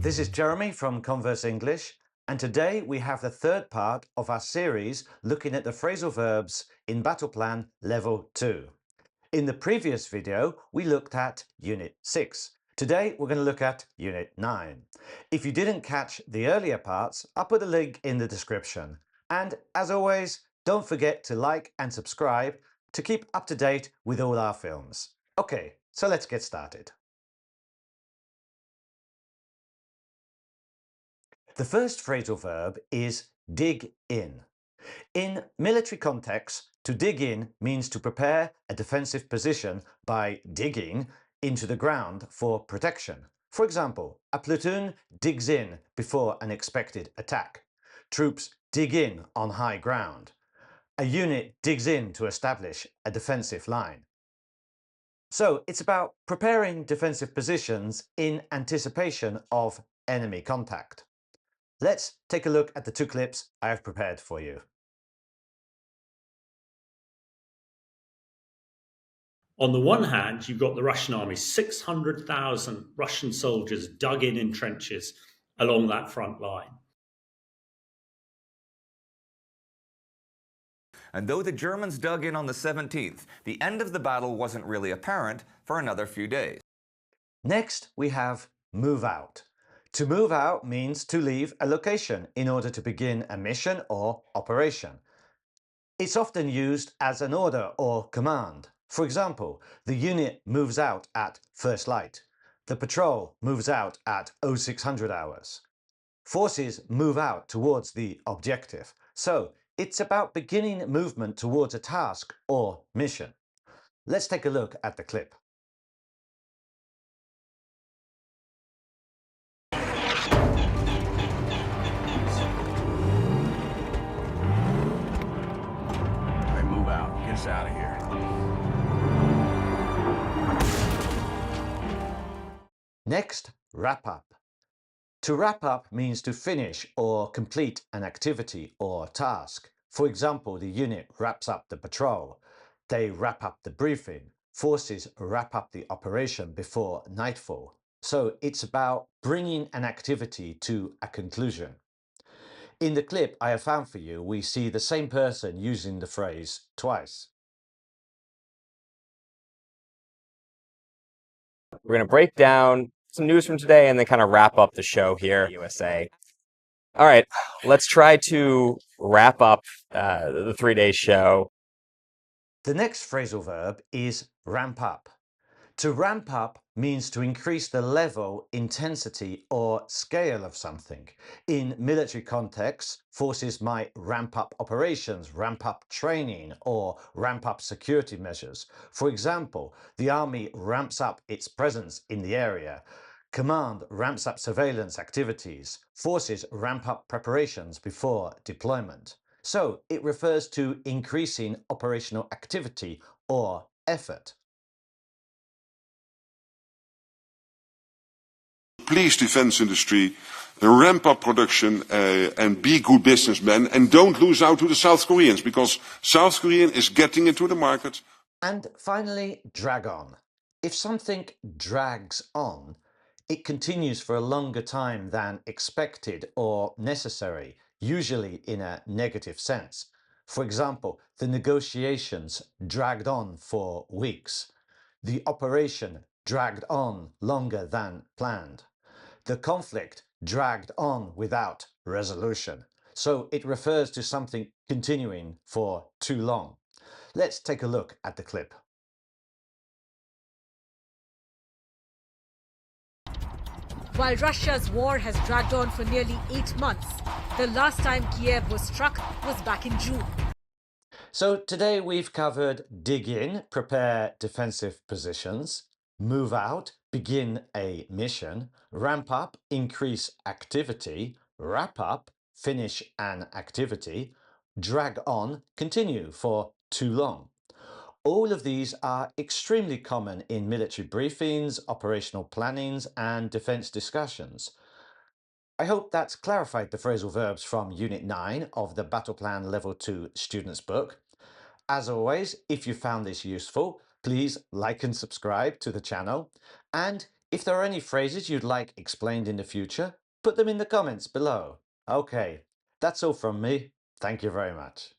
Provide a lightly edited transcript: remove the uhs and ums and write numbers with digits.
this is Jeremy from Converse English, and today we have the third part of our series looking at the phrasal verbs in Battleplan Level 2. In the previous video, we looked at Unit 6. Today, we're going to look at Unit 9. If you didn't catch the earlier parts, I'll put a link in the description. And as always, don't forget to like and subscribe to keep up to date with all our films. Okay, so let's get started. The first phrasal verb is dig in. In military contexts, to dig in means to prepare a defensive position by digging into the ground for protection. For example, a platoon digs in before an expected attack. Troops dig in on high ground. A unit digs in to establish a defensive line. So it's about preparing defensive positions in anticipation of enemy contact. Let's take a look at the two clips I have prepared for you. On the one hand, you've got the Russian army, 600,000 Russian soldiers dug in trenches along that front line. And though the Germans dug in on the 17th, the end of the battle wasn't really apparent for another few days. Next, we have move out. To move out means to leave a location in order to begin a mission or operation. It's often used as an order or command. For example, the unit moves out at first light. The patrol moves out at 0600 hours. Forces move out towards the objective. So it's about beginning movement towards a task or mission. Let's take a look at the clip. Get us out of here. Next, wrap up. To wrap up means to finish or complete an activity or task. For example, the unit wraps up the patrol. They wrap up the briefing. Forces wrap up the operation before nightfall. So it's about bringing an activity to a conclusion. In the clip I have found for you, we see the same person using the phrase twice. We're going to break down some news from today and then kind of wrap up the show here at USA. All right, let's try to wrap up the 3-day show. The next phrasal verb is ramp up. To ramp up means to increase the level, intensity, or scale of something. In military contexts, forces might ramp up operations, ramp up training, or ramp up security measures. For example, the army ramps up its presence in the area. Command ramps up surveillance activities. Forces ramp up preparations before deployment. So it refers to increasing operational activity or effort. Please, defense industry, ramp up production and be good businessmen and don't lose out to the South Koreans, because South Korea is getting into the market. And finally, drag on. If something drags on, it continues for a longer time than expected or necessary, usually in a negative sense. For example, the negotiations dragged on for weeks. The operation dragged on longer than planned. The conflict dragged on without resolution. So it refers to something continuing for too long. Let's take a look at the clip. While Russia's war has dragged on for nearly 8 months, the last time Kiev was struck was back in June. So today we've covered dig in, prepare defensive positions, move out, begin a mission, ramp up, increase activity, wrap up, finish an activity, drag on, continue for too long. All of these are extremely common in military briefings, operational plannings, and defense discussions. I hope that's clarified the phrasal verbs from Unit 9 of the Battleplan Level 2 students book. As always, if you found this useful, please like and subscribe to the channel. And If there are any phrases you'd like explained in the future, put them in the comments below. Okay, that's all from me. Thank you very much.